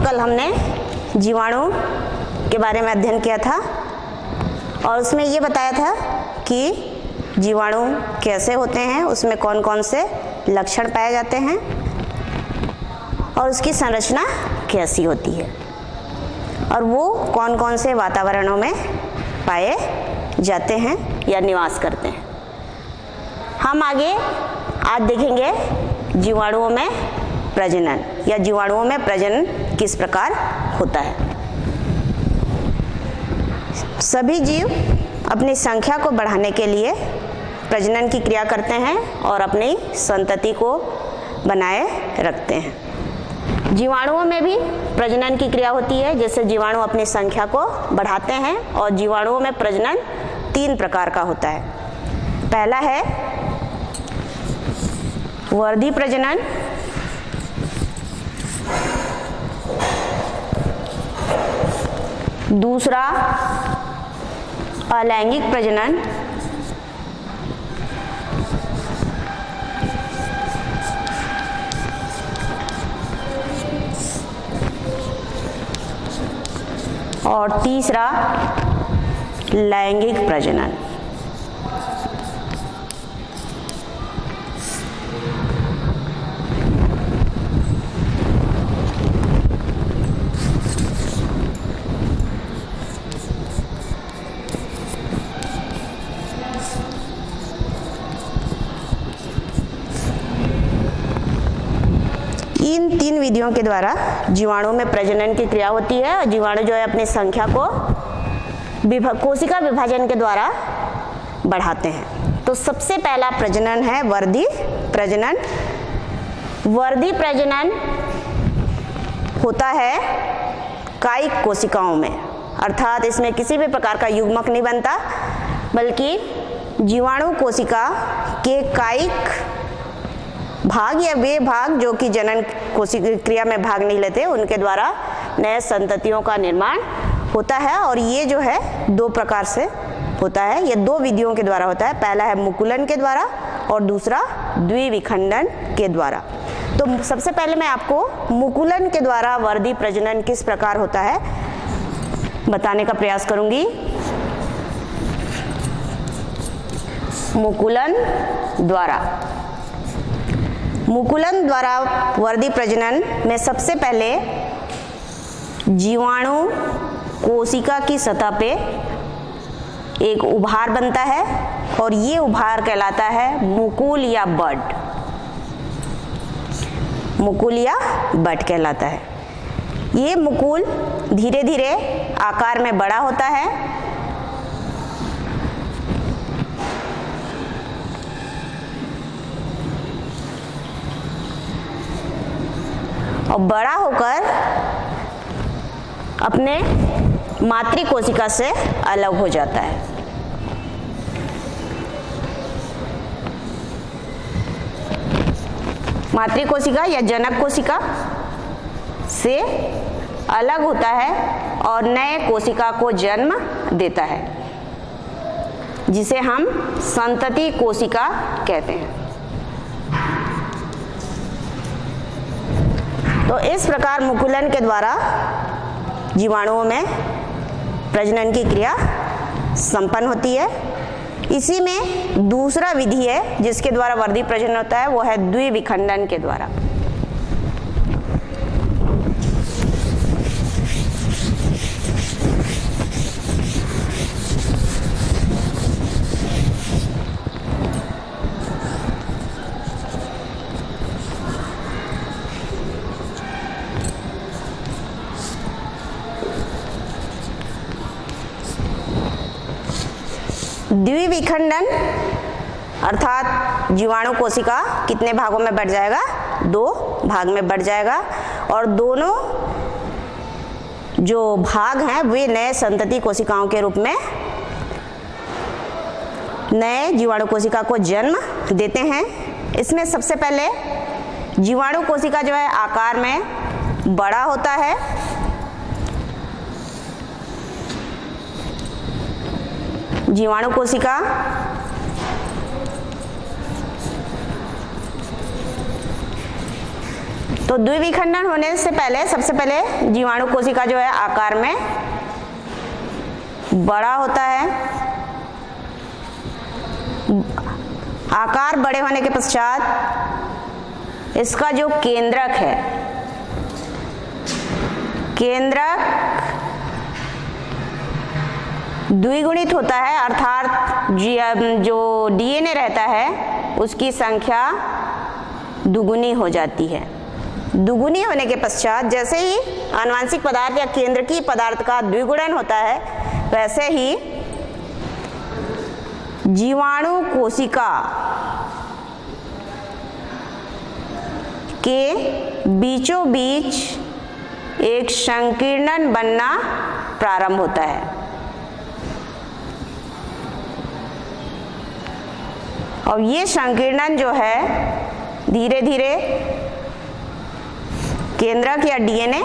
कल हमने जीवाणु के बारे में अध्ययन किया था और उसमें ये बताया था कि जीवाणु कैसे होते हैं, उसमें कौन कौन से लक्षण पाए जाते हैं और उसकी संरचना कैसी होती है और वो कौन कौन से वातावरणों में पाए जाते हैं या निवास करते हैं। हम आगे आज देखेंगे जीवाणुओं में प्रजनन या जीवाणुओं में प्रजनन किस प्रकार होता है। सभी जीव अपनी संख्या को बढ़ाने के लिए प्रजनन की क्रिया करते हैं और अपनी संतति को बनाए रखते हैं। जीवाणुओं में भी प्रजनन की क्रिया होती है, जैसे जीवाणु अपनी संख्या को बढ़ाते हैं और जीवाणुओं में प्रजनन 3 प्रकार का होता है। पहला है वर्धी प्रजनन, दूसरा अलैंगिक प्रजनन, और तीसरा लैंगिक प्रजनन। इन 3 विधियों के द्वारा जीवाणु में प्रजनन की क्रिया होती है और जीवाणु जो है अपनी संख्या को कोशिका विभाजन के द्वारा बढ़ाते हैं। तो सबसे पहला प्रजनन है वर्धी प्रजनन। वर्धी प्रजनन होता है कायिक कोशिकाओं में, अर्थात इसमें किसी भी प्रकार का युग्मक नहीं बनता, बल्कि जीवाणु कोशिका के कायिक भाग या वे भाग जो कि जनन कोशिका क्रिया में भाग नहीं लेते, उनके द्वारा नए संततियों का निर्माण होता है। और ये जो है 2 प्रकार से होता है, ये 2 विधियों के द्वारा होता है। पहला है मुकुलन के द्वारा और दूसरा द्विविखंडन के द्वारा। तो सबसे पहले मैं आपको मुकुलन के द्वारा वर्धी प्रजनन किस प्रकार होता है बताने का प्रयास करूंगी। मुकुलन द्वारा वर्धी प्रजनन में सबसे पहले जीवाणु कोशिका की सतह पे एक उभार बनता है और ये उभार कहलाता है मुकुल या बड। मुकुल या बड कहलाता है। ये मुकुल धीरे धीरे आकार में बड़ा होता है और बड़ा होकर अपने मातृ कोशिका से अलग हो जाता है। मातृ कोशिका या जनक कोशिका से अलग होता है और नए कोशिका को जन्म देता है, जिसे हम संतति कोशिका कहते हैं। तो इस प्रकार मुकुलन के द्वारा जीवाणुओं में प्रजनन की क्रिया संपन्न होती है। इसी में दूसरा विधि है जिसके द्वारा वर्धी प्रजनन होता है, वो है द्विविखंडन के द्वारा। द्विविखंडन अर्थात जीवाणु कोशिका कितने भागों में बढ़ जाएगा? 2 भाग में बढ़ जाएगा और दोनों जो भाग हैं वे नए संतति कोशिकाओं के रूप में नए जीवाणु कोशिका को जन्म देते हैं। इसमें सबसे पहले जीवाणु कोशिका जो है आकार में बड़ा होता है जीवाणु कोशिका तो द्विविखंडन होने से पहले सबसे पहले जीवाणु कोशिका जो है आकार में बड़ा होता है। आकार बड़े होने के पश्चात इसका जो केंद्रक है, केंद्रक द्विगुणित होता है, अर्थात जो डीएनए रहता है उसकी संख्या दुगुनी हो जाती है। दुगुनी होने के पश्चात जैसे ही आनुवंशिक पदार्थ या केंद्रकीय पदार्थ का द्विगुणन होता है, वैसे ही जीवाणु कोशिका के बीचों बीच एक संकीर्णन बनना प्रारंभ होता है। और ये संकीर्णन जो है धीरे धीरे केंद्रक या डीएनए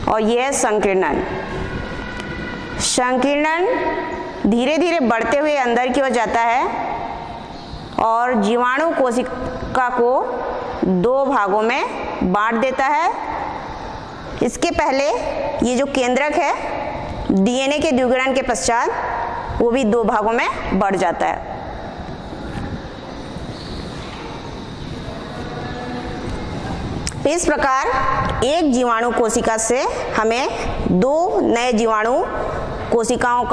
और यह संकीर्णन धीरे धीरे बढ़ते हुए अंदर की ओर जाता है और जीवाणु कोशिका को दो भागों में बांट देता है। इसके पहले ये जो केंद्रक है डीएनए के द्विगुणन के पश्चात वो भी दो भागों में बढ़ जाता है। इस प्रकार एक जीवाणु कोशिका से हमें दो नए जीवाणु कोशिकाओं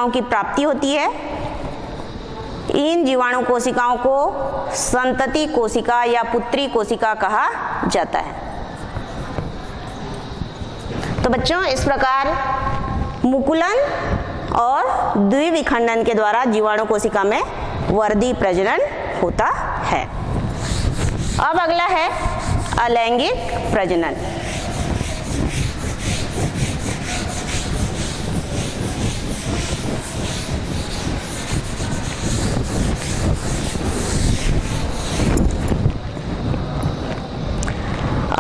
की प्राप्ति होती है। इन जीवाणु कोशिकाओं को संतति कोशिका या पुत्री कोशिका कहा जाता है। तो बच्चों, इस प्रकार मुकुलन और द्विविखंडन के द्वारा जीवाणु कोशिका में वर्दी प्रजनन होता है। अब अगला है अलैंगिक प्रजनन।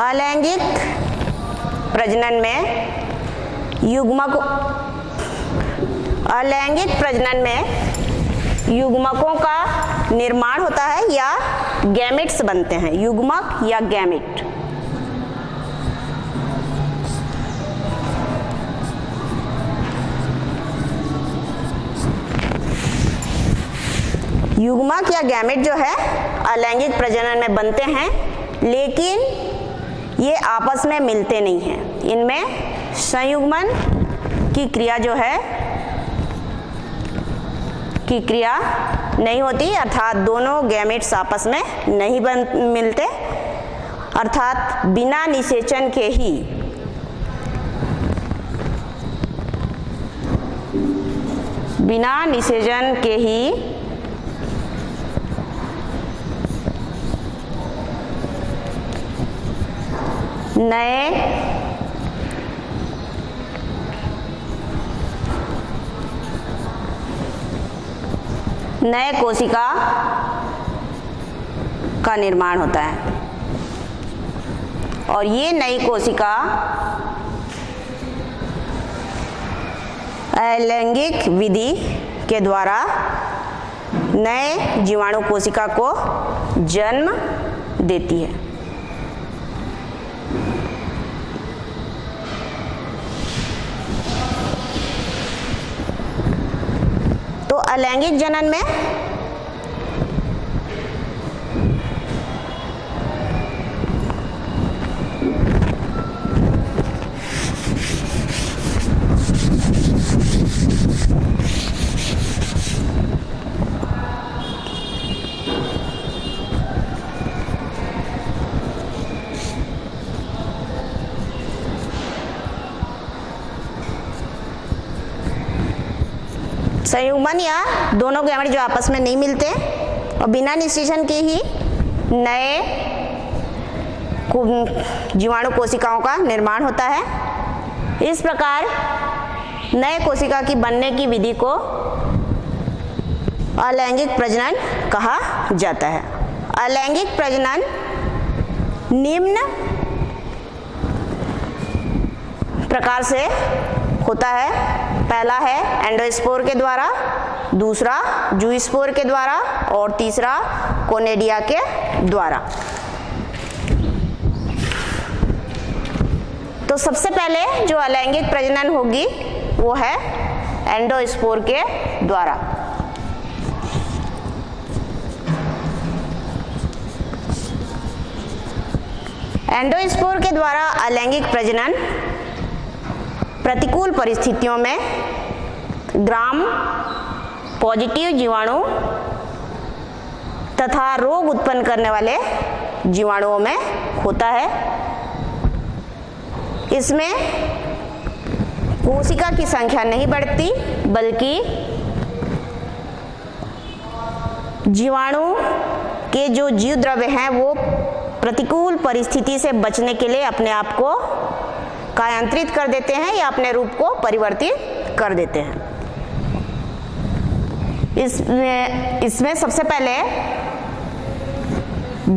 अलैंगिक प्रजनन में युग्मकों का निर्माण होता है या गैमेट्स बनते हैं। युग्मक या गैमेट। युग्मक या गैमेट जो है अलैंगिक प्रजनन में बनते हैं, लेकिन ये आपस में मिलते नहीं हैं। इनमें संयुग्मन की क्रिया जो है नहीं होती, अर्थात दोनों गैमेट्स आपस में नहीं मिलते, अर्थात बिना निषेचन के ही नए कोशिका का निर्माण होता है। और ये नई कोशिका अलैंगिक विधि के द्वारा नए जीवाणु कोशिका को जन्म देती है। तो अलैंगिक जनन में संयुग्मन या दोनों गैमेट जो आपस में नहीं मिलते और बिना निषेचन के ही नए जीवाणु कोशिकाओं का निर्माण होता है। इस प्रकार नए कोशिका की बनने की विधि को अलैंगिक प्रजनन कहा जाता है। अलैंगिक प्रजनन निम्न प्रकार से होता है। पहला है एंडोस्पोर के द्वारा, दूसरा जूस्पोर के द्वारा और तीसरा कोनिडिया के द्वारा। तो सबसे पहले जो अलैंगिक प्रजनन होगी वो है एंडोस्पोर के द्वारा। एंडोस्पोर के द्वारा अलैंगिक प्रजनन प्रतिकूल परिस्थितियों में ग्राम पॉजिटिव जीवाणु तथा रोग उत्पन्न करने वाले जीवाणुओं में होता है। इसमें कोशिका की संख्या नहीं बढ़ती, बल्कि जीवाणु के जो जीव द्रव्य हैं वो प्रतिकूल परिस्थिति से बचने के लिए अपने आप को कायांतरित कर देते हैं या अपने रूप को परिवर्तित कर देते हैं। इसमें सबसे पहले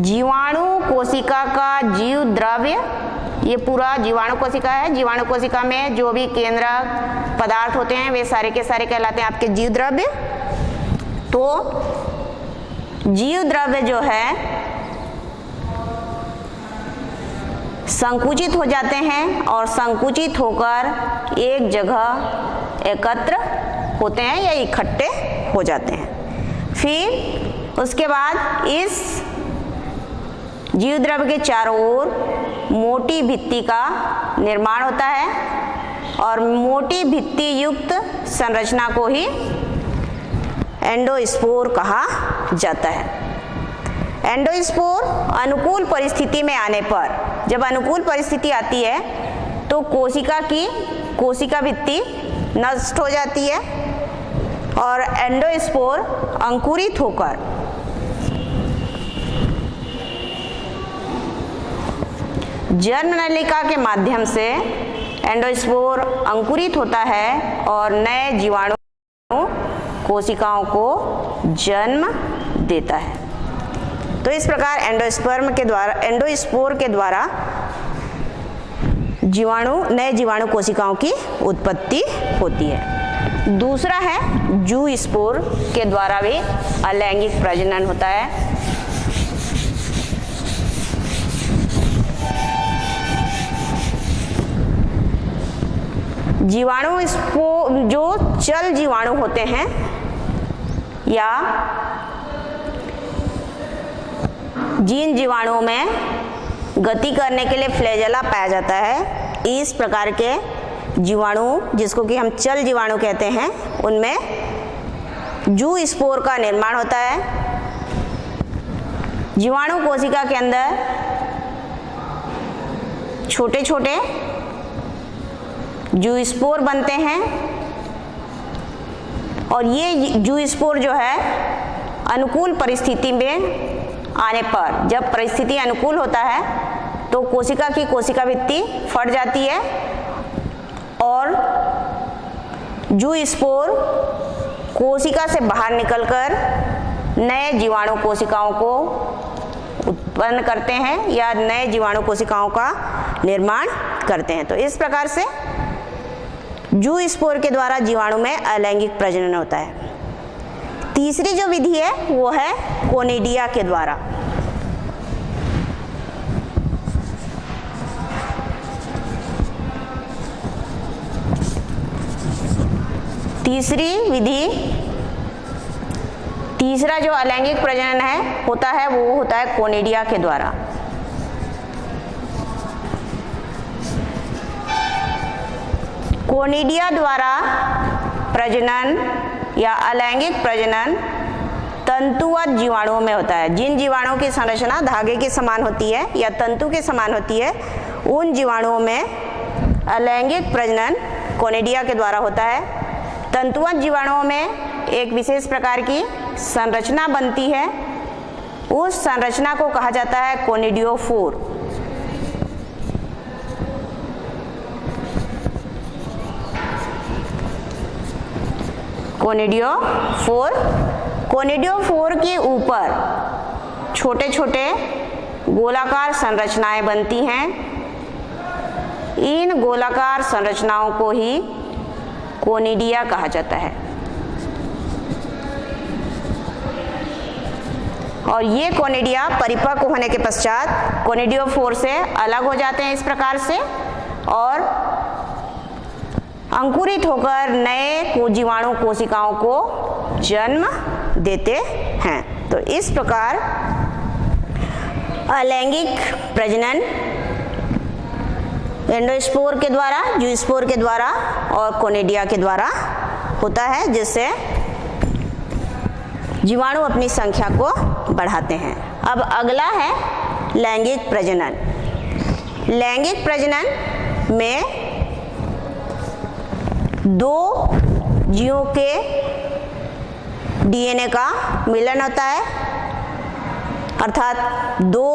जीवाणु कोशिका का जीव द्रव्य, ये पूरा जीवाणु कोशिका है। जीवाणु कोशिका में जो भी केंद्रक पदार्थ होते हैं वे सारे के सारे कहलाते हैं आपके जीव द्रव्य। तो जीव द्रव्य जो है संकुचित हो जाते हैं और संकुचित होकर एक जगह एकत्र होते हैं या इकट्ठे हो जाते हैं। फिर उसके बाद इस जीव द्रव्य के चारों ओर मोटी भित्ति का निर्माण होता है और मोटी भित्ति युक्त संरचना को ही एंडोस्पोर कहा जाता है। एंडोस्पोर अनुकूल परिस्थिति में आने पर, जब अनुकूल परिस्थिति आती है तो कोशिका भित्ति नष्ट हो जाती है और एंडोस्पोर अंकुरित होकर जन्म नलिका के माध्यम से एंडोस्पोर अंकुरित होता है और नए जीवाणु कोशिकाओं को जन्म देता है। तो इस प्रकार एंडोस्पोर के द्वारा नए जीवाणु कोशिकाओं की उत्पत्ति होती है। दूसरा है जूस्पोर के द्वारा भी अलैंगिक प्रजनन होता है। जो चल जीवाणु होते हैं या जिन जीवाणुओं में गति करने के लिए फ्लैजेला पाया जाता है, इस प्रकार के जीवाणु जिसको कि हम चल जीवाणु कहते हैं, उनमें जूस्पोर का निर्माण होता है। जीवाणु कोशिका के अंदर छोटे छोटे जूस्पोर बनते हैं और ये जूस्पोर जो है अनुकूल परिस्थिति में आने पर, जब परिस्थिति अनुकूल होता है तो कोशिका की कोशिका भित्ति फट जाती है और जूस्पोर कोशिका से बाहर निकलकर नए जीवाणु कोशिकाओं को उत्पन्न करते हैं या नए जीवाणु कोशिकाओं का निर्माण करते हैं। तो इस प्रकार से जूस्पोर के द्वारा जीवाणु में अलैंगिक प्रजनन होता है। तीसरी जो विधि है वो है कोनिडिया के द्वारा। तीसरा जो अलैंगिक प्रजनन होता है वो होता है कोनिडिया के द्वारा। कोनिडिया द्वारा प्रजनन या अलैंगिक प्रजनन तंतुवत जीवाणुओं में होता है। जिन जीवाणुओं की संरचना धागे के समान होती है या तंतु के समान होती है, उन जीवाणुओं में अलैंगिक प्रजनन कोनिडिया के द्वारा होता है। तंतुवत जीवाणुओं में एक विशेष प्रकार की संरचना बनती है, उस संरचना को कहा जाता है कोनिडियोफोर। कोनिडियोफोर के ऊपर छोटे छोटे गोलाकार संरचनाएं बनती हैं। इन गोलाकार संरचनाओं को ही कोनिडिया कहा जाता है। और ये कोनिडिया परिपक्व होने के पश्चात कोनिडियोफोर से अलग हो जाते हैं इस प्रकार से और अंकुरित होकर नए जीवाणु कोशिकाओं को जन्म देते हैं। तो इस प्रकार अलैंगिक प्रजनन एंडोस्पोर के द्वारा, जूस्पोर के द्वारा और कोनिडिया के द्वारा होता है, जिससे जीवाणु अपनी संख्या को बढ़ाते हैं। अब अगला है लैंगिक प्रजनन। लैंगिक प्रजनन में दो जीवों के डीएनए का मिलन होता है, अर्थात दो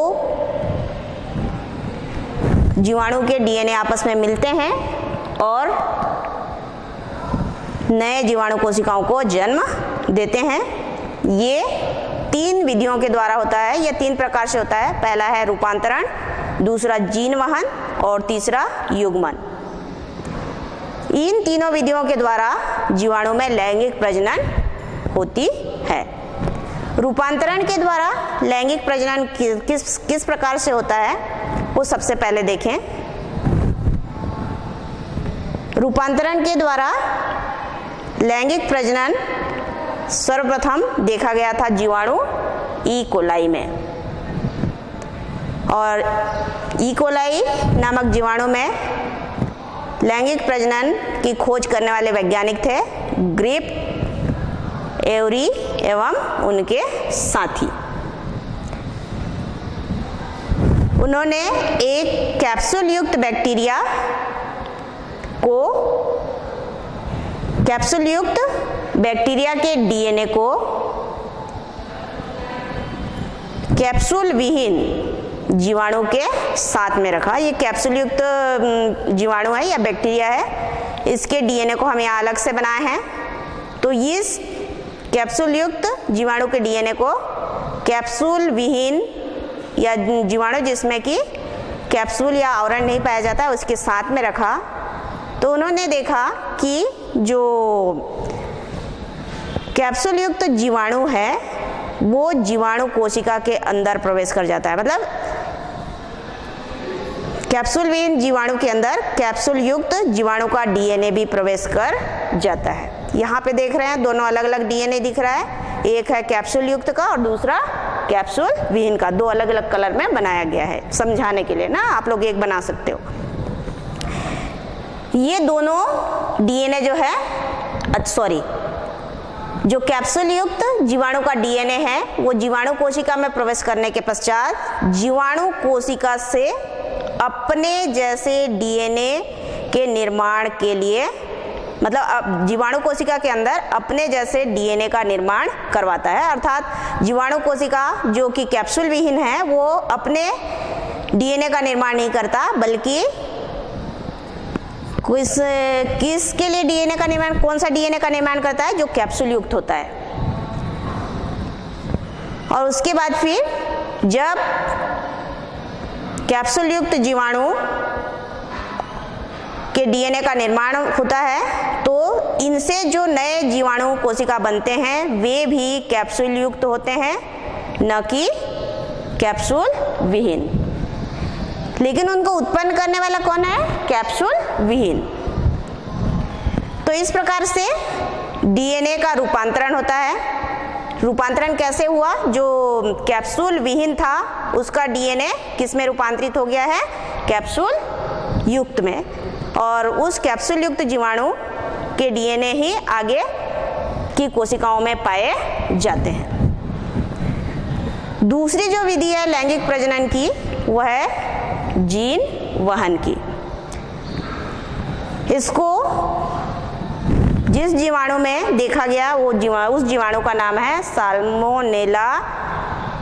जीवाणु के डीएनए आपस में मिलते हैं और नए जीवाणु कोशिकाओं को जन्म देते हैं। ये 3 विधियों के द्वारा होता है, यह 3 प्रकार से होता है। पहला है रूपांतरण, दूसरा जीन वहन और तीसरा युग्मन। इन तीनों विधियों के द्वारा जीवाणु में लैंगिक प्रजनन होती है। रूपांतरण के द्वारा लैंगिक प्रजनन किस प्रकार से होता है वो सबसे पहले देखें। रूपांतरण के द्वारा लैंगिक प्रजनन सर्वप्रथम देखा गया था जीवाणु ई कोलाई में, और ई कोलाई नामक जीवाणु में लैंगिक प्रजनन की खोज करने वाले वैज्ञानिक थे ग्रिप, एवरी एवं उनके साथी। उन्होंने एक कैप्सूल युक्त बैक्टीरिया के डीएनए को कैप्सूल विहीन जीवाणु के साथ में रखा। ये कैप्सूल युक्त जीवाणु है या बैक्टीरिया है, इसके डीएनए को हम यहाँ अलग से बनाए हैं। तो इस कैप्सूल युक्त जीवाणु के डीएनए को कैप्सूल विहीन या जीवाणु जिसमें कि कैप्सूल या आवरण नहीं पाया जाता है उसके साथ में रखा। तो उन्होंने देखा कि जो कैप्सूल युक्त जीवाणु है वो जीवाणु कोशिका के अंदर प्रवेश कर जाता है, मतलब कैप्सूल विहीन जीवाणु के अंदर कैप्सूल युक्त जीवाणु का डीएनए भी प्रवेश कर जाता है। यहाँ पे देख रहे हैं दोनों अलग अलग डीएनए दिख रहा है, एक है कैप्सूल युक्त का और दूसरा कैप्सूल विहीन का। दो अलग अलग कलर में बनाया गया है समझाने के लिए ना, आप लोग एक बना सकते हो। ये दोनों डीएनए जो है जो कैप्सूल युक्त जीवाणु का डीएनए है वो जीवाणु कोशिका में प्रवेश करने के पश्चात जीवाणु कोशिका से अपने जैसे डीएनए के निर्माण के लिए, मतलब अब जीवाणु कोशिका के अंदर अपने जैसे डीएनए का निर्माण करवाता है। अर्थात जीवाणु कोशिका जो कि कैप्सूल विहीन है वो अपने डीएनए का निर्माण नहीं करता, बल्कि किसके लिए डीएनए का निर्माण, कौन सा डीएनए का निर्माण करता है, जो कैप्सूल युक्त होता है। और उसके बाद फिर जब कैप्सूल युक्त जीवाणु के डीएनए का निर्माण होता है तो इनसे जो नए जीवाणु कोशिका बनते हैं वे भी कैप्सूल युक्त होते हैं, न कि कैप्सूल विहीन। लेकिन उनको उत्पन्न करने वाला कौन है, कैप्सूल विहीन। तो इस प्रकार से डीएनए का रूपांतरण होता है। रूपांतरण कैसे हुआ, जो कैप्सूल विहीन था उसका डीएनए किस में रूपांतरित हो गया है, कैप्सूल युक्त में, और उस कैप्सूल युक्त जीवाणु के डीएनए ही आगे की कोशिकाओं में पाए जाते हैं। दूसरी जो विधि है लैंगिक प्रजनन की वह है जीन वहन की। इसको जिस जीवाणु में देखा गया वो उस जीवाणु का नाम है साल्मोनेला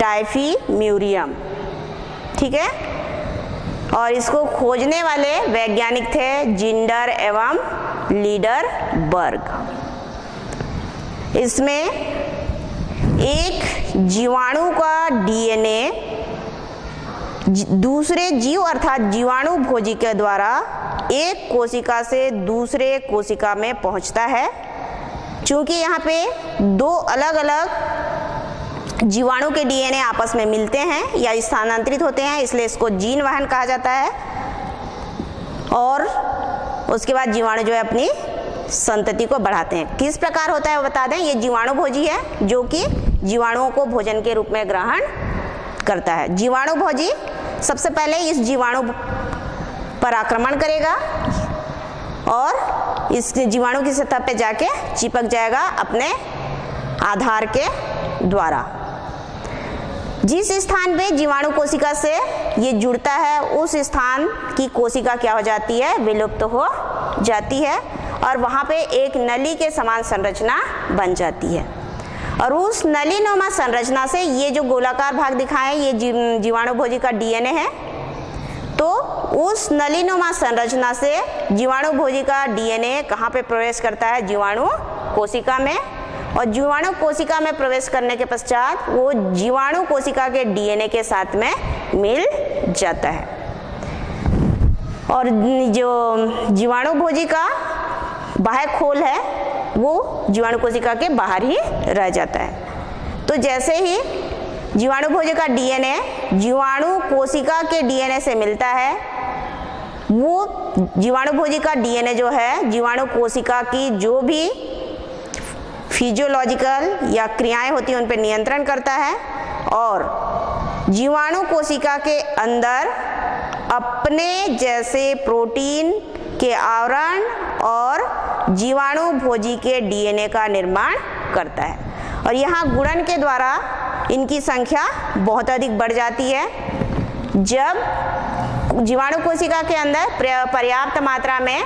टाइफीम्यूरियम, ठीक है। और इसको खोजने वाले वैज्ञानिक थे जिंडर एवं लीडरबर्ग। इसमें एक जीवाणु का डीएनए दूसरे जीव अर्थात जीवाणु भोजी के द्वारा एक कोशिका से दूसरे कोशिका में पहुंचता है। चूंकि यहाँ पे दो अलग अलग जीवाणु के डीएनए आपस में मिलते हैं या स्थानांतरित होते हैं, इसलिए इसको जीन वहन कहा जाता है। और उसके बाद जीवाणु जो है अपनी संतति को बढ़ाते हैं। किस प्रकार होता है वो बता दें। ये जीवाणु भोजी है जो कि जीवाणुओं को भोजन के रूप में ग्रहण करता है। जीवाणु भोजी सबसे पहले इस जीवाणु पर आक्रमण करेगा और इस जीवाणु की सतह पे जाके चिपक जाएगा अपने आधार के द्वारा। जिस स्थान पे जीवाणु कोशिका से ये जुड़ता है उस स्थान की कोशिका क्या हो जाती है, विलुप्त हो जाती है और वहाँ पे एक नली के समान संरचना बन जाती है। और उस नलीनुमा संरचना से ये जो गोलाकार भाग दिखाए ये जीवाणु भोजी का डीएनए है। तो उस नलीनुमा संरचना से जीवाणु भोजी का डीएनए कहाँ पे प्रवेश करता है, जीवाणु कोशिका में। और जीवाणु कोशिका में प्रवेश करने के पश्चात वो जीवाणु कोशिका के डीएनए के साथ में मिल जाता है और जो जीवाणु भोजी का बाह्य खोल है वो जीवाणु कोशिका के बाहर ही रह जाता है। तो जैसे ही जीवाणु भोजी का डीएनए जीवाणु कोशिका के डीएनए से मिलता है, वो जीवाणु भोजी का डीएनए जो है जीवाणु कोशिका की जो भी फिजियोलॉजिकल या क्रियाएं होती हैं उन पर नियंत्रण करता है और जीवाणु कोशिका के अंदर अपने जैसे प्रोटीन के आवरण और जीवाणु भोजी के डीएनए का निर्माण करता है। और यहाँ गुणन के द्वारा इनकी संख्या बहुत अधिक बढ़ जाती है। जब जीवाणु कोशिका के अंदर पर्याप्त मात्रा में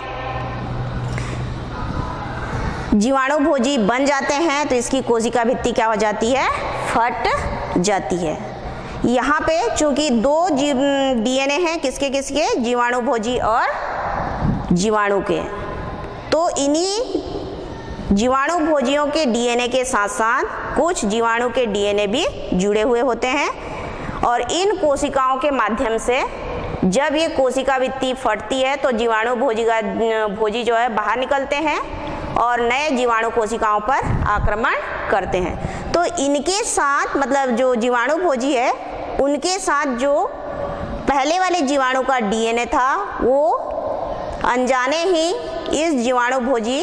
जीवाणु भोजी बन जाते हैं तो इसकी कोशिका भित्ति क्या हो जाती है, फट जाती है। यहाँ पे चूंकि दो डीएनए हैं, किसके किसके, जीवाणु भोजी और जीवाणु के, तो इन्हीं जीवाणु भोजियों के डीएनए के साथ साथ कुछ जीवाणु के डीएनए भी जुड़े हुए होते हैं और इन कोशिकाओं के माध्यम से जब ये कोशिका भित्ति फटती है तो जीवाणु भोजी जो है बाहर निकलते हैं और नए जीवाणु कोशिकाओं पर आक्रमण करते हैं। तो इनके साथ मतलब जो जीवाणु भोजी है उनके साथ जो पहले वाले जीवाणु का डीएनए था वो अनजाने ही इस जीवाणु भोजी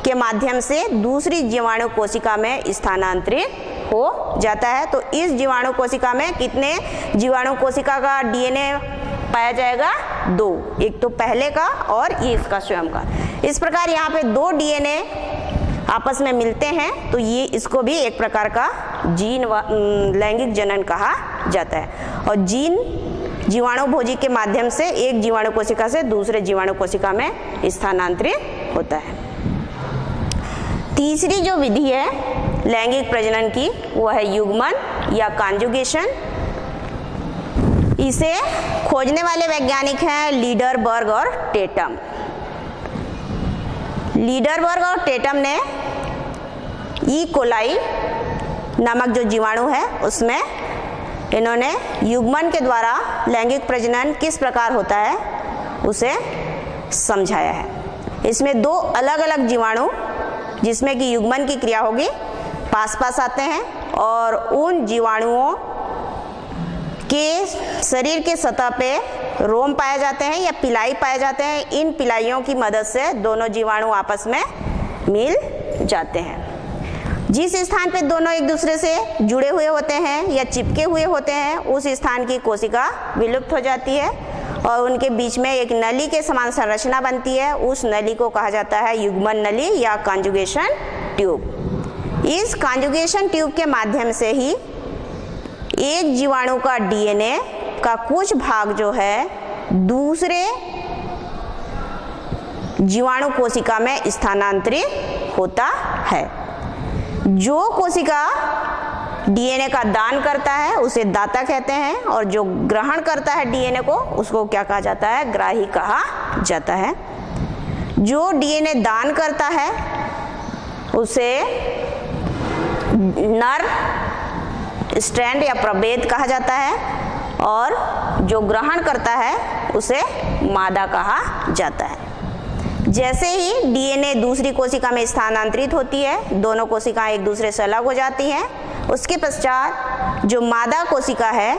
के माध्यम से दूसरी जीवाणु कोशिका में स्थानांतरित हो जाता है। तो इस जीवाणु कोशिका में कितने जीवाणु कोशिका का डीएनए पाया जाएगा, दो, एक तो पहले का और ये इसका स्वयं का। इस प्रकार यहाँ पे दो डीएनए आपस में मिलते हैं तो ये इसको भी एक प्रकार का जीन लैंगिक जनन कहा जाता है। और जीन जीवाणु भोजी के माध्यम से एक जीवाणु कोशिका से दूसरे जीवाणु कोशिका में स्थानांतरित होता है। तीसरी जो विधि है लैंगिक प्रजनन की वो है युग्मन या कॉन्जुगेशन। इसे खोजने वाले वैज्ञानिक हैं लीडरबर्ग और टेटम। लीडरबर्ग और टेटम ने ई कोलाई नामक जो जीवाणु है उसमें इन्होंने युग्मन के द्वारा लैंगिक प्रजनन किस प्रकार होता है उसे समझाया है। इसमें दो अलग अलग जीवाणु जिसमें कि युग्मन की क्रिया होगी पास पास आते हैं और उन जीवाणुओं के शरीर के सतह पे रोम पाए जाते हैं या पिलाई पाए जाते हैं। इन पिलाइयों की मदद से दोनों जीवाणु आपस में मिल जाते हैं। जिस स्थान पे दोनों एक दूसरे से जुड़े हुए होते हैं या चिपके हुए होते हैं उस स्थान की कोशिका विलुप्त हो जाती है और उनके बीच में एक नली के समान संरचना बनती है। उस नली को कहा जाता है युग्मन नली या कॉन्जुगेशन ट्यूब। इस कॉन्जुगेशन ट्यूब के माध्यम से ही एक जीवाणु का डीएनए का कुछ भाग जो है दूसरे जीवाणु कोशिका में स्थानांतरित होता है। जो कोशिका डीएनए का दान करता है उसे दाता कहते हैं और जो ग्रहण करता है डीएनए को उसको क्या कहा जाता है, ग्राही कहा जाता है। जो डीएनए दान करता है उसे नर स्ट्रैंड या प्रभेद कहा जाता है और जो ग्रहण करता है उसे मादा कहा जाता है। जैसे ही डीएनए दूसरी कोशिका में स्थानांतरित होती है दोनों कोशिकाएं एक दूसरे से अलग हो जाती हैं उसके पश्चात जो मादा कोशिका है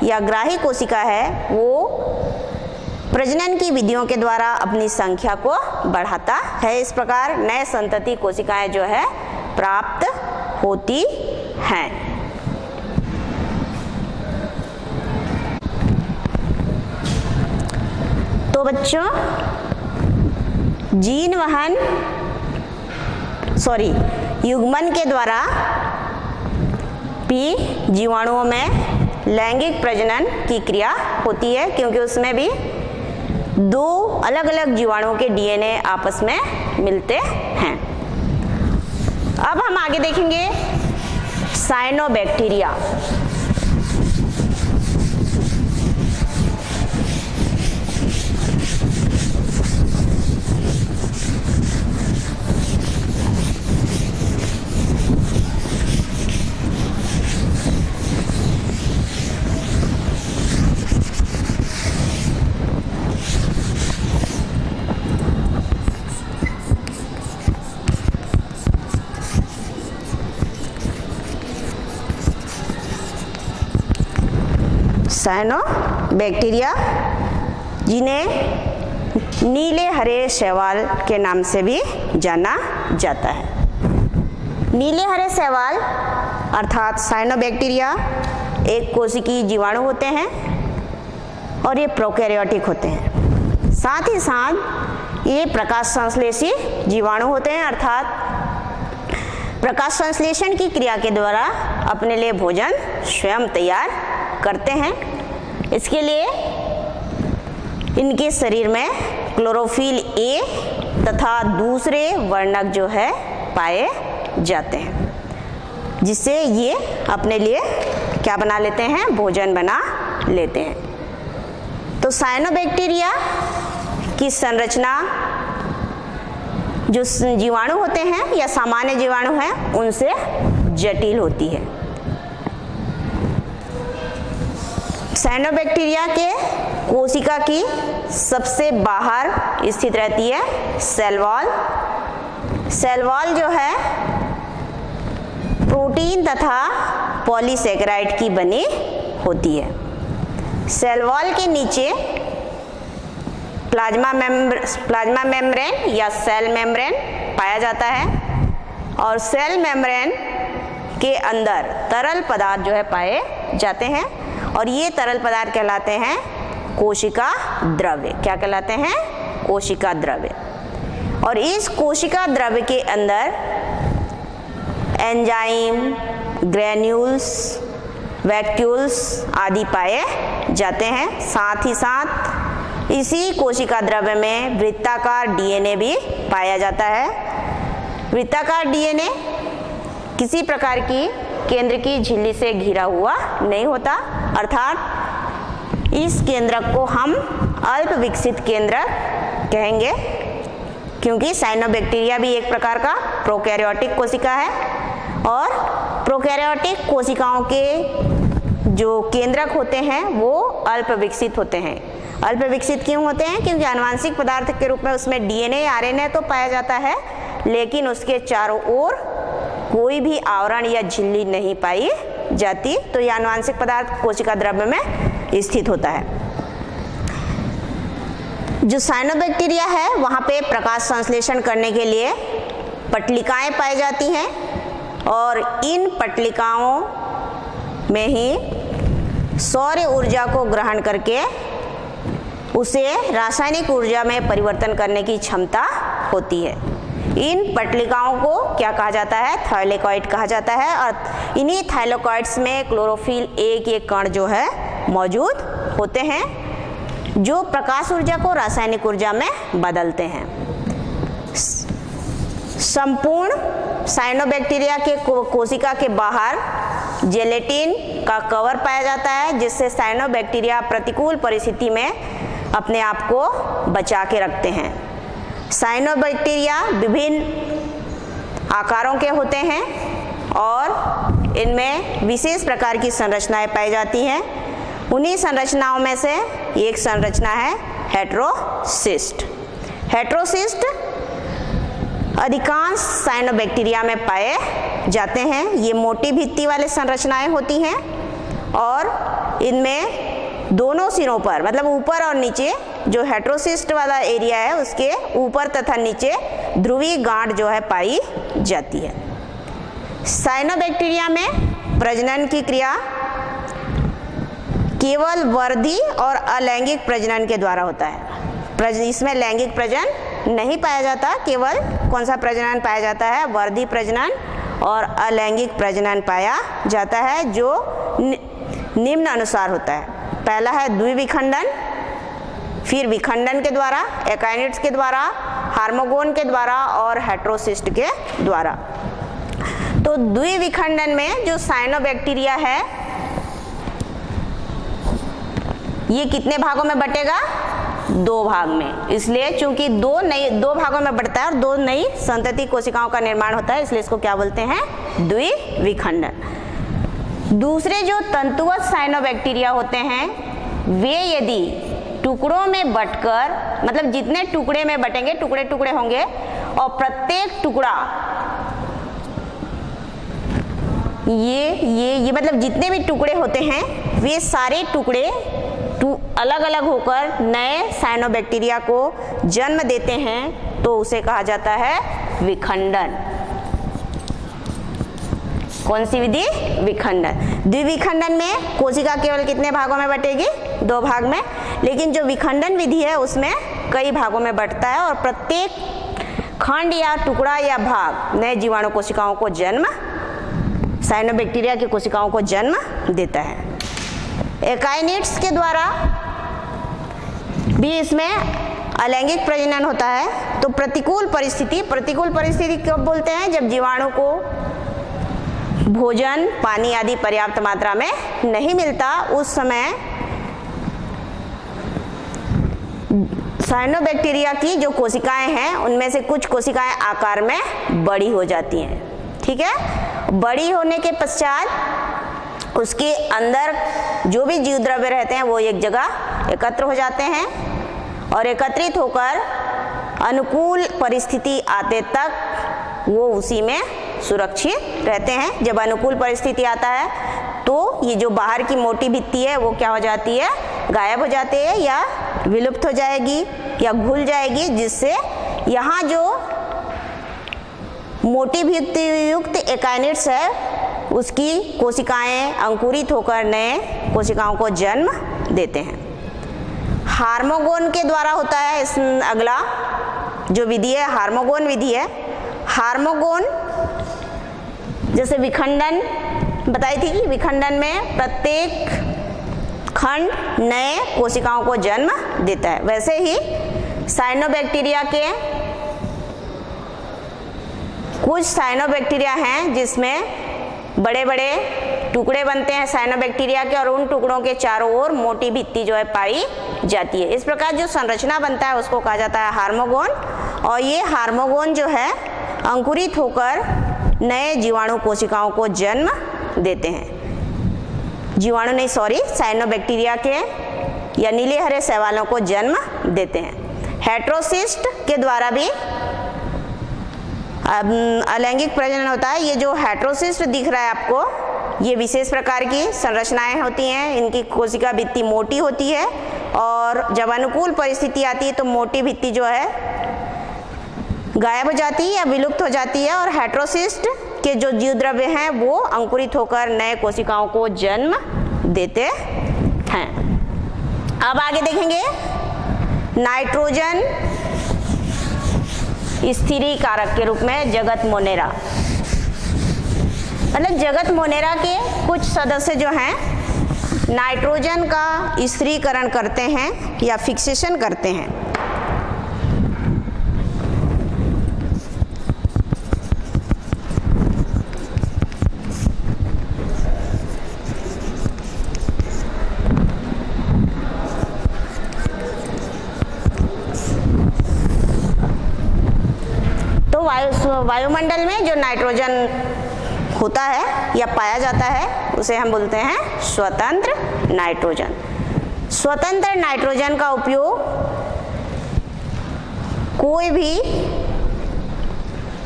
या ग्राही कोशिका है वो प्रजनन की विधियों के द्वारा अपनी संख्या को बढ़ाता है। इस प्रकार नए संतति कोशिकाएं जो है प्राप्त होती हैं। तो बच्चों युग्मन के द्वारा जीवाणुओं में लैंगिक प्रजनन की क्रिया होती है, क्योंकि उसमें भी दो अलग अलग जीवाणुओं के डीएनए आपस में मिलते हैं। अब हम आगे देखेंगे साइनोबैक्टीरिया। साइनोबैक्टीरिया, जिन्हें नीले हरे शैवाल के नाम से भी जाना जाता है। नीले हरे शैवाल अर्थात साइनोबैक्टीरिया एक कोशिकीय जीवाणु होते हैं और ये प्रोकैरियोटिक होते हैं। साथ ही साथ ये प्रकाश संश्लेषी जीवाणु होते हैं, अर्थात प्रकाश संश्लेषण की क्रिया के द्वारा अपने लिए भोजन स्वयं तैयार करते हैं। इसके लिए इनके शरीर में क्लोरोफिल ए तथा दूसरे वर्णक जो है पाए जाते हैं, जिससे ये अपने लिए क्या बना लेते हैं, भोजन बना लेते हैं। तो साइनोबैक्टीरिया की संरचना जो जीवाणु होते हैं या सामान्य जीवाणु हैं उनसे जटिल होती है। साइनोबैक्टीरिया के कोशिका की सबसे बाहर स्थित रहती है सेल वॉल। सेल वॉल जो है प्रोटीन तथा पॉलीसेकेराइड की बनी होती है। सेल वॉल के नीचे प्लाज्मा मेम्ब्रेन या सेल मेम्ब्रेन पाया जाता है और सेल मेम्ब्रेन के अंदर तरल पदार्थ जो है पाए जाते हैं और ये तरल पदार्थ कहलाते हैं कोशिका द्रव्य। क्या कहलाते हैं? कोशिका द्रव्य। और इस कोशिका द्रव्य के अंदर एंजाइम, ग्रैन्यूल्स, वैक्यूल्स आदि पाए जाते हैं। साथ ही साथ इसी कोशिका द्रव्य में वृत्ताकार डीएनए भी पाया जाता है। वृत्ताकार डीएनए किसी प्रकार की केंद्र की झिल्ली से घिरा हुआ नहीं होता, अर्थात इस केंद्रक को हम अल्प विकसित केंद्रक कहेंगे, क्योंकि साइनोबैक्टीरिया भी एक प्रकार का प्रोकैरियोटिक कोशिका है और प्रोकैरियोटिक कोशिकाओं के जो केंद्रक होते हैं वो अल्प विकसित होते हैं। अल्प विकसित क्यों होते हैं? क्योंकि आनुवंशिक पदार्थ के रूप में उसमें डीएनए, आरएनए तो पाया जाता है, लेकिन उसके चारों ओर कोई भी आवरण या झिल्ली नहीं पाई जाती, तो यह आनुवंशिक पदार्थ कोशिका द्रव्य में स्थित होता है। जो साइनोबैक्टीरिया है वहाँ पे प्रकाश संश्लेषण करने के लिए पट्टिकाएं पाई जाती हैं और इन पट्टिकाओं में ही सौर ऊर्जा को ग्रहण करके उसे रासायनिक ऊर्जा में परिवर्तन करने की क्षमता होती है। इन पट्टिकाओं को क्या कहा जाता है? थाइलेकॉइड कहा जाता है और इन्हीं थाइलेकॉइड्स में क्लोरोफिल ए के कण जो है मौजूद होते हैं, जो प्रकाश ऊर्जा को रासायनिक ऊर्जा में बदलते हैं। संपूर्ण साइनोबैक्टीरिया के कोशिका के बाहर जेलेटिन का कवर पाया जाता है, जिससे साइनोबैक्टीरिया प्रतिकूल परिस्थिति में अपने आप को बचा के रखते हैं। साइनोबैक्टीरिया विभिन्न आकारों के होते हैं और इनमें विशेष प्रकार की संरचनाएं पाई जाती हैं। उन्हीं संरचनाओं में से एक संरचना है हेटेरोसिस्ट। हेटेरोसिस्ट अधिकांश साइनोबैक्टीरिया में पाए जाते हैं। ये मोटी भित्ति वाले संरचनाएं होती हैं और इनमें दोनों सिरों पर, मतलब ऊपर और नीचे, जो हेटेरोसिस्ट वाला एरिया है उसके ऊपर तथा नीचे ध्रुवीय गांठ जो है पाई जाती है। साइनोबैक्टीरिया में प्रजनन की क्रिया केवल वर्धी और अलैंगिक प्रजनन के द्वारा होता है। इसमें लैंगिक प्रजनन नहीं पाया जाता, केवल कौन सा प्रजनन पाया जाता है? वर्धी प्रजनन और अलैंगिक प्रजनन पाया जाता है, जो निम्न अनुसार होता है। पहला है द्विविखंडन, फिर विखंडन के द्वारा, एकाइनिड्स के द्वारा, हार्मोगोन के द्वारा और हेटेरोसिस्ट के द्वारा। तो द्विविखंडन में जो साइनोबैक्टीरिया है ये कितने भागों में बटेगा? 2 भाग में। इसलिए चूंकि दो भागों में बढ़ता है और 2 नई संतति कोशिकाओं का निर्माण होता है, इसलिए इसको क्या बोलते हैं? द्विविखंडन। दूसरे जो तंतुवत साइनोबैक्टीरिया होते हैं वे यदि टुकड़ों में बटकर, मतलब जितने टुकड़े में बटेंगे, टुकड़े टुकड़े होंगे और प्रत्येक टुकड़ा ये मतलब जितने भी टुकड़े होते हैं वे सारे टुकड़े अलग अलग होकर नए साइनोबैक्टीरिया को जन्म देते हैं, तो उसे कहा जाता है विखंडन। कौन सी विधि? विखंडन। द्विविखंडन में कोशिका केवल कितने भागों में बटेगी? 2 भाग में। लेकिन जो विखंडन विधि है उसमें कई भागों में बटता है और प्रत्येक खंड या टुकड़ा या भाग नए जीवाणु कोशिकाओं को जन्म, साइनोबैक्टीरिया की कोशिकाओं को जन्म देता है। एकाइनिड्स के द्वारा भी इसमें अलैंगिक प्रजनन होता है। तो प्रतिकूल परिस्थिति कब बोलते हैं? जब जीवाणु को भोजन, पानी आदि पर्याप्त मात्रा में नहीं मिलता, उस समय साइनोबैक्टीरिया की जो कोशिकाएं हैं उनमें से कुछ कोशिकाएं आकार में बड़ी हो जाती हैं। ठीक है, बड़ी होने के पश्चात उसके अंदर जो भी जीव द्रव्य रहते हैं वो एक जगह एकत्र हो जाते हैं और एकत्रित होकर अनुकूल परिस्थिति आते तक वो उसी में सुरक्षित रहते हैं। जब अनुकूल परिस्थिति आता है तो ये जो बाहर की मोटी भित्ति है वो क्या हो जाती है? गायब हो जाती है या विलुप्त हो जाएगी या घुल जाएगी, जिससे यहाँ जो मोटी भित्ति युक्त एकाइनिड्स है उसकी कोशिकाएं अंकुरित होकर नए कोशिकाओं को जन्म देते हैं। हार्मोगोन के द्वारा होता है इस अगला जो विधि है हार्मोगोन विधि है। हार्मोगोन जैसे विखंडन बताई थी कि विखंडन में प्रत्येक खंड नए कोशिकाओं को जन्म देता है, वैसे ही साइनोबैक्टीरिया के कुछ साइनोबैक्टीरिया हैं जिसमें बड़े बड़े टुकड़े बनते हैं साइनोबैक्टीरिया के और उन टुकड़ों के चारों ओर मोटी भित्ति जो है पाई जाती है। इस प्रकार जो संरचना बनता है उसको कहा जाता है हार्मोगोन और ये हार्मोगोन जो है अंकुरित होकर नए जीवाणु कोशिकाओं को जन्म देते हैं। साइनोबैक्टीरिया के या नीले हरे शैवालों को जन्म देते हैं। हेटेरोसिस्ट के द्वारा भी अलैंगिक प्रजनन होता है। ये जो हेटेरोसिस्ट दिख रहा है आपको, ये विशेष प्रकार की संरचनाएं होती हैं। इनकी कोशिका भित्ति मोटी होती है और जब अनुकूल परिस्थिति आती है तो मोटी भित्ति जो है गायब हो जाती है या विलुप्त हो जाती है और हेटेरोसिस्ट के जो जीव द्रव्य हैं वो अंकुरित होकर नए कोशिकाओं को जन्म देते हैं। अब आगे देखेंगे नाइट्रोजन स्थिरीकारक के रूप में जगत मोनेरा। मतलब जगत मोनेरा के कुछ सदस्य जो हैं नाइट्रोजन का स्थिरीकरण करते हैं या फिक्सेशन करते हैं। वायुमंडल में जो नाइट्रोजन होता है या पाया जाता है उसे हम बोलते हैं स्वतंत्र नाइट्रोजन। स्वतंत्र नाइट्रोजन का उपयोग कोई भी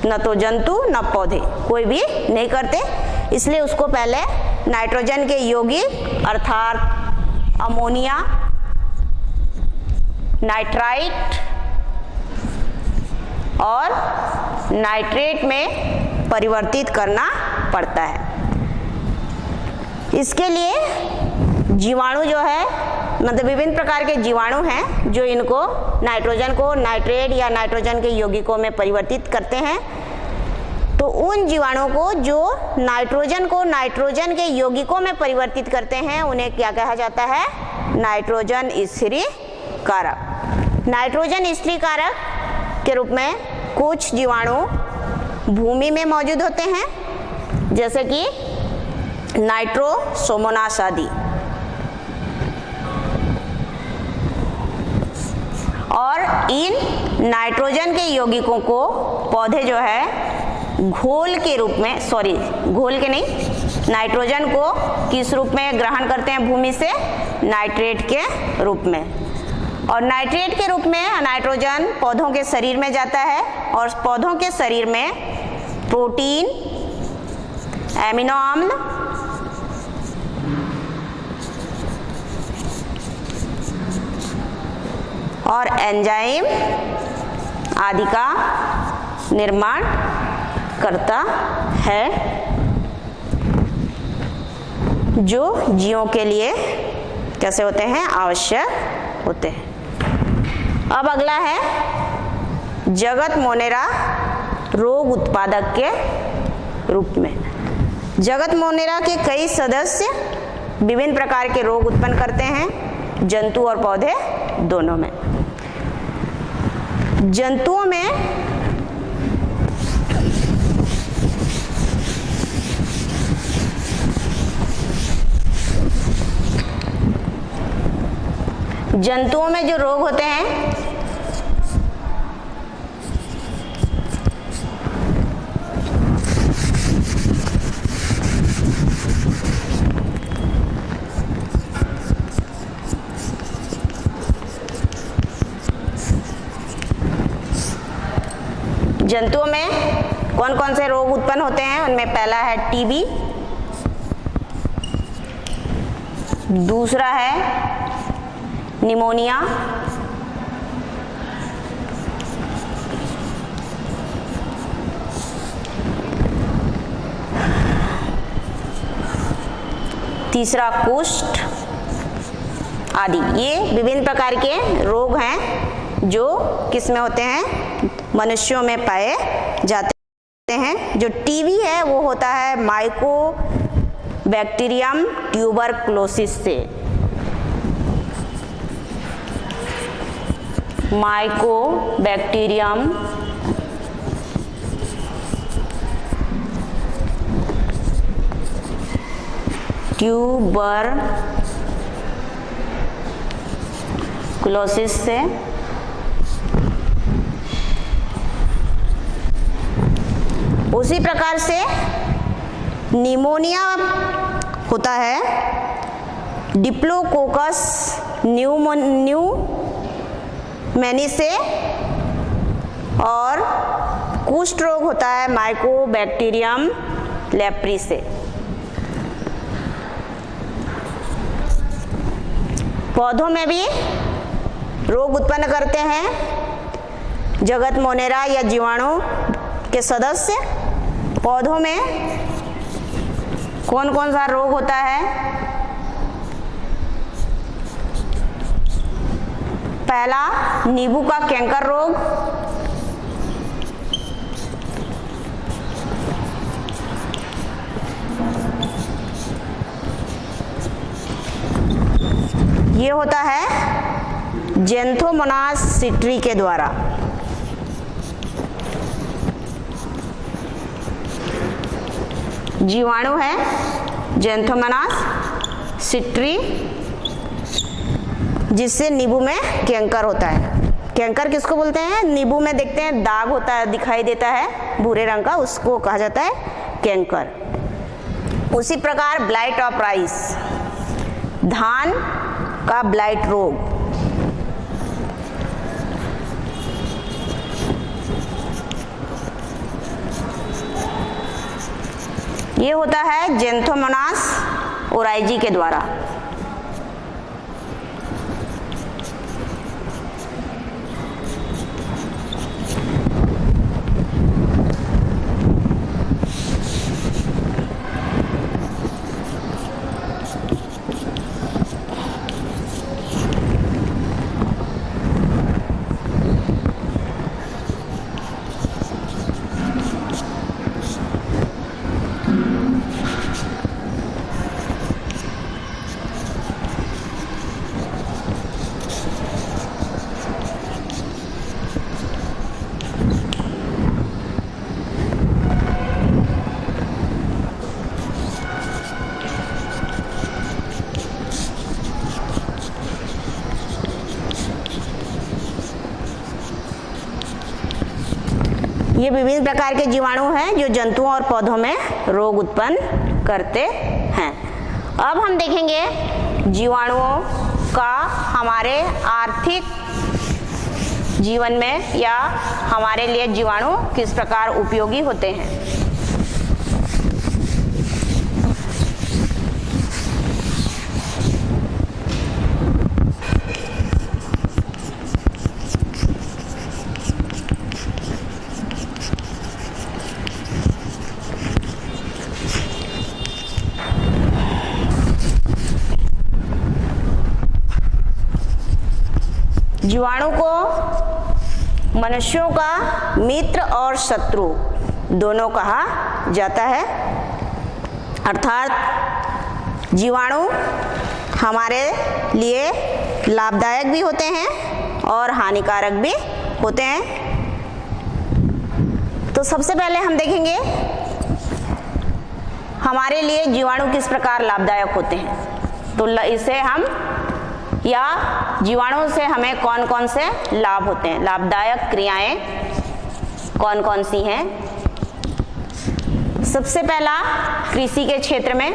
न तो जंतु न पौधे, कोई भी नहीं करते। इसलिए उसको पहले नाइट्रोजन के यौगिक अर्थात अमोनिया, नाइट्राइट और नाइट्रेट में परिवर्तित करना पड़ता है। इसके लिए जीवाणु जो है, मतलब विभिन्न प्रकार के जीवाणु हैं जो इनको नाइट्रोजन को नाइट्रेट या नाइट्रोजन के यौगिकों में परिवर्तित करते हैं। तो उन जीवाणुओं को जो नाइट्रोजन को नाइट्रोजन के यौगिकों में परिवर्तित करते हैं उन्हें क्या कहा जाता है? नाइट्रोजन स्थिरीकारक। नाइट्रोजन स्थिरीकारक के रूप में कुछ जीवाणु भूमि में मौजूद होते हैं, जैसे कि नाइट्रोसोमोनास आदि, और इन नाइट्रोजन के यौगिकों को पौधे जो है घोल के रूप में, सॉरी घोल के नहीं, नाइट्रोजन को किस रूप में ग्रहण करते हैं भूमि से? नाइट्रेट के रूप में। और नाइट्रेट के रूप में नाइट्रोजन पौधों के शरीर में जाता है और पौधों के शरीर में प्रोटीन, एमिनो अम्ल, और एंजाइम आदि का निर्माण करता है, जो जीवों के लिए कैसे होते हैं? आवश्यक होते हैं। अब अगला है जगत मोनेरा रोग उत्पादक के रूप में। जगत मोनेरा के कई सदस्य विभिन्न प्रकार के रोग उत्पन्न करते हैं, जंतु और पौधे दोनों में। जंतुओं में जो रोग होते हैं जंतुओं में कौन कौन से रोग उत्पन्न होते हैं? उनमें पहला है टीबी, दूसरा है निमोनिया, तीसरा कुष्ठ आदि। ये विभिन्न प्रकार के रोग हैं जो किस में होते हैं? मनुष्यों में पाए जाते हैं। जो टीबी है वो होता है माइकोबैक्टीरियम ट्यूबरकुलोसिस से। माइकोबैक्टीरियम ट्यूबरकुलोसिस से। उसी प्रकार से निमोनिया होता है डिप्लोकोकस न्यूमोनी से, और कुष्ठ रोग होता है माइकोबैक्टीरियम लेप्री से। पौधों में भी रोग उत्पन्न करते हैं जगत मोनेरा या जीवाणु के सदस्य। पौधों में कौन कौन सा रोग होता है? पहला नींबू का कैंकर रोग, ये होता है ज़ैंथोमोनास सिट्री के द्वारा। जीवाणु है ज़ैंथोमोनास सिट्री, जिससे नींबू में कैंकर होता है। कैंकर किसको बोलते हैं? नींबू में देखते हैं दाग होता है, दिखाई देता है भूरे रंग का, उसको कहा जाता है कैंकर। उसी प्रकार ब्लाइट ऑफ राइस, धान का ब्लाइट रोग, ये होता है ज़ैंथोमोनास ओराइजी के द्वारा। ये विभिन्न प्रकार के जीवाणु हैं जो जंतुओं और पौधों में रोग उत्पन्न करते हैं। अब हम देखेंगे जीवाणुओं का हमारे आर्थिक जीवन में या हमारे लिए जीवाणु किस प्रकार उपयोगी होते हैं। जीवाणु को मनुष्यों का मित्र और शत्रु दोनों कहा जाता है, अर्थात जीवाणु हमारे लिए लाभदायक भी होते हैं और हानिकारक भी होते हैं। तो सबसे पहले हम देखेंगे हमारे लिए जीवाणु किस प्रकार लाभदायक होते हैं। तो इसे हम या जीवाणु से हमें कौन कौन से लाभ होते हैं, लाभदायक क्रियाएं कौन कौन सी हैं। सबसे पहला कृषि के क्षेत्र में,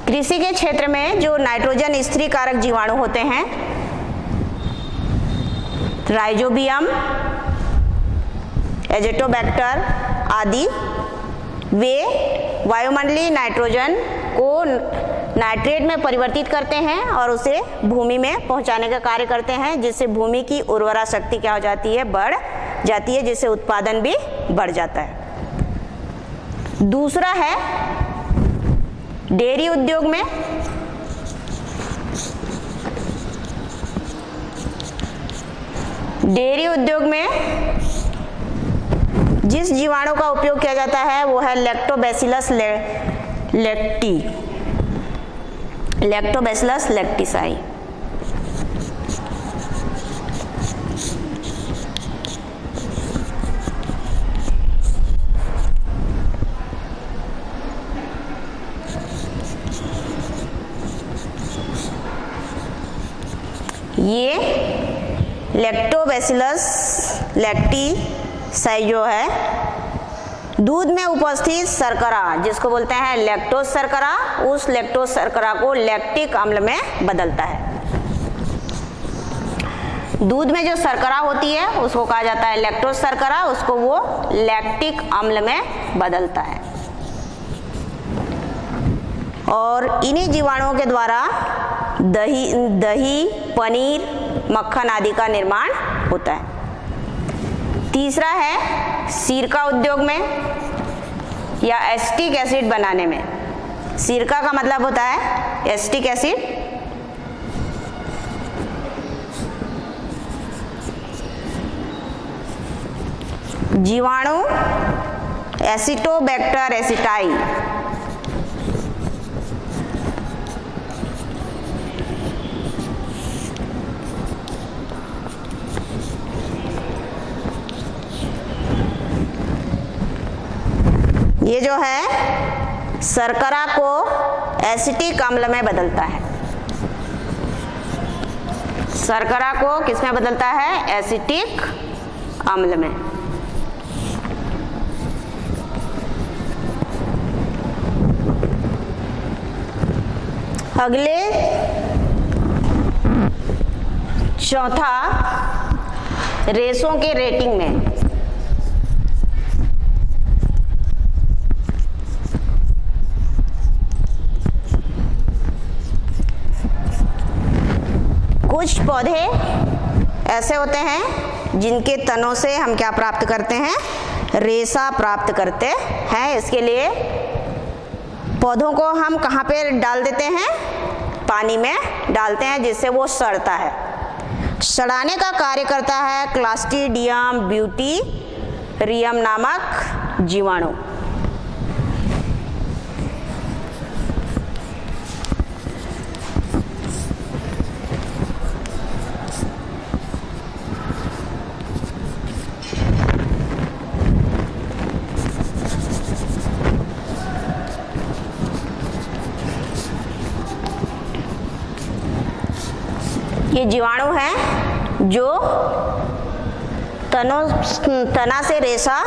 कृषि के क्षेत्र में जो नाइट्रोजन स्थिरीकारक जीवाणु होते हैं, राइजोबियम, एजेटोबैक्टर आदि, वे वायुमंडलीय नाइट्रोजन को नाइट्रेट में परिवर्तित करते हैं और उसे भूमि में पहुंचाने का कार्य करते हैं, जिससे भूमि की उर्वरा शक्ति क्या हो जाती है, बढ़ जाती है, जिससे उत्पादन भी बढ़ जाता है। दूसरा है डेयरी उद्योग में, डेयरी उद्योग में जिस जीवाणु का उपयोग किया जाता है वो है लैक्टोबैसिलस लैक्टी, लैक्टोबैसिलस लैक्टिसाई। ये लैक्टोबैसिलस लैक्टिसाई जो है दूध में उपस्थित शर्करा, जिसको बोलते हैं लैक्टोज शर्करा, उस लैक्टोज शर्करा को लैक्टिक अम्ल में बदलता है। दूध में जो शर्करा होती है उसको कहा जाता है लैक्टोज शर्करा, उसको वो लैक्टिक अम्ल में बदलता है। और इन्हीं जीवाणुओं के द्वारा दही, पनीर, मक्खन आदि का निर्माण होता है। तीसरा है सिरका उद्योग में या एसिटिक एसिड बनाने में। सिरका का मतलब होता है एसिटिक एसिड। जीवाणु एसिटोबैक्टर एसिटाई, ये जो है शर्करा को एसिटिक अम्ल में बदलता है। शर्करा को किस में बदलता है, एसिटिक अम्ल में। अगले चौथा रेशों के रेटिंग में। कुछ पौधे ऐसे होते हैं जिनके तनों से हम क्या प्राप्त करते हैं, रेशा प्राप्त करते हैं। इसके लिए पौधों को हम कहाँ पे डाल देते हैं, पानी में डालते हैं, जिससे वो सड़ता है। सड़ाने का कार्य करता है क्लास्ट्रीडियम ब्यूटीरियम नामक जीवाणु। ये जीवाणु है जो तना से रेशा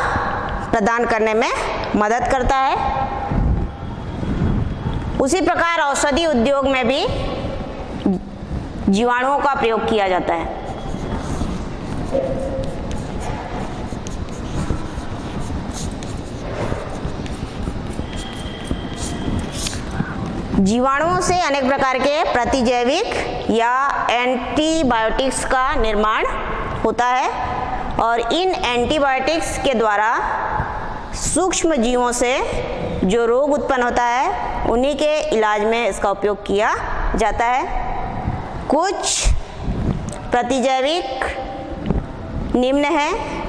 प्रदान करने में मदद करता है। उसी प्रकार औषधि उद्योग में भी जीवाणुओं का प्रयोग किया जाता है। जीवाणुओं से अनेक प्रकार के प्रतिजैविक या एंटीबायोटिक्स का निर्माण होता है और इन एंटीबायोटिक्स के द्वारा सूक्ष्म जीवों से जो रोग उत्पन्न होता है उन्हीं के इलाज में इसका उपयोग किया जाता है। कुछ प्रतिजैविक निम्न हैं।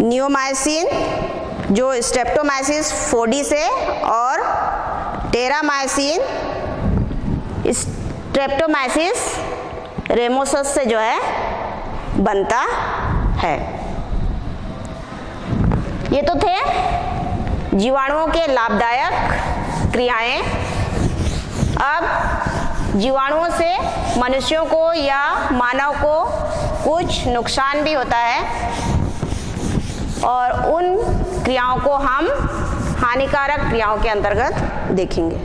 नियोमाइसिन जो स्ट्रेप्टोमाइसिस फोडी से और टेरामाइसिन स्ट्रेप्टोमाइसिस रेमोसस से जो है बनता है। ये तो थे जीवाणुओं के लाभदायक क्रियाएं। अब जीवाणुओं से मनुष्यों को या मानव को कुछ नुकसान भी होता है और उन क्रियाओं को हम हानिकारक क्रियाओं के अंतर्गत देखेंगे।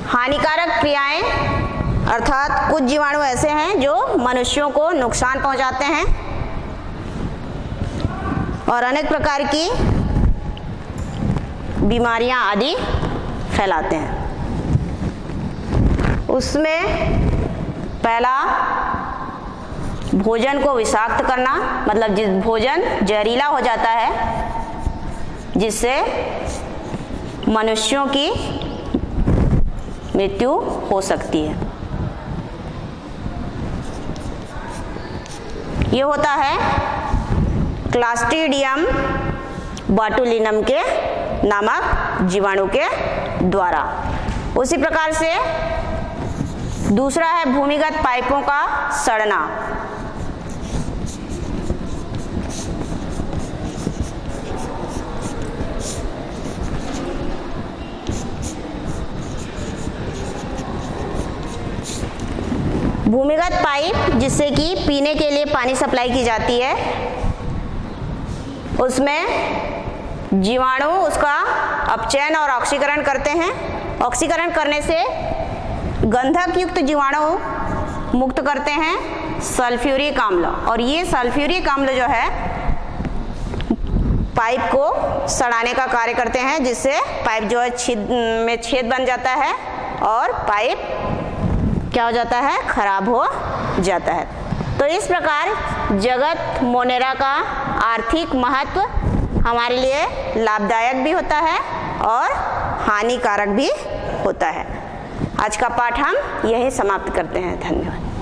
हानिकारक क्रियाएं अर्थात कुछ जीवाणु ऐसे हैं जो मनुष्यों को नुकसान पहुंचाते हैं और अनेक प्रकार की बीमारियां आदि फैलाते हैं। उसमें पहला भोजन को विषाक्त करना, मतलब जिस भोजन जहरीला हो जाता है जिससे मनुष्यों की मृत्यु हो सकती है। ये होता है क्लास्ट्रीडियम बाटुलिनम के नामक जीवाणु के द्वारा। उसी प्रकार से दूसरा है भूमिगत पाइपों का सड़ना। भूमिगत पाइप जिससे कि पीने के लिए पानी सप्लाई की जाती है, उसमें जीवाणु उसका अपचयन और ऑक्सीकरण करते हैं। ऑक्सीकरण करने से गंधक युक्त जीवाणु मुक्त करते हैं सल्फ्यूरिक अम्ल, और ये सल्फ्यूरिक अम्ल जो है पाइप को सड़ाने का कार्य करते हैं, जिससे पाइप जो है छेद बन जाता है और पाइप क्या हो जाता है, खराब हो जाता है। तो इस प्रकार जगत मोनेरा का आर्थिक महत्व हमारे लिए लाभदायक भी होता है और हानिकारक भी होता है। आज का पाठ हम यहीं समाप्त करते हैं। धन्यवाद।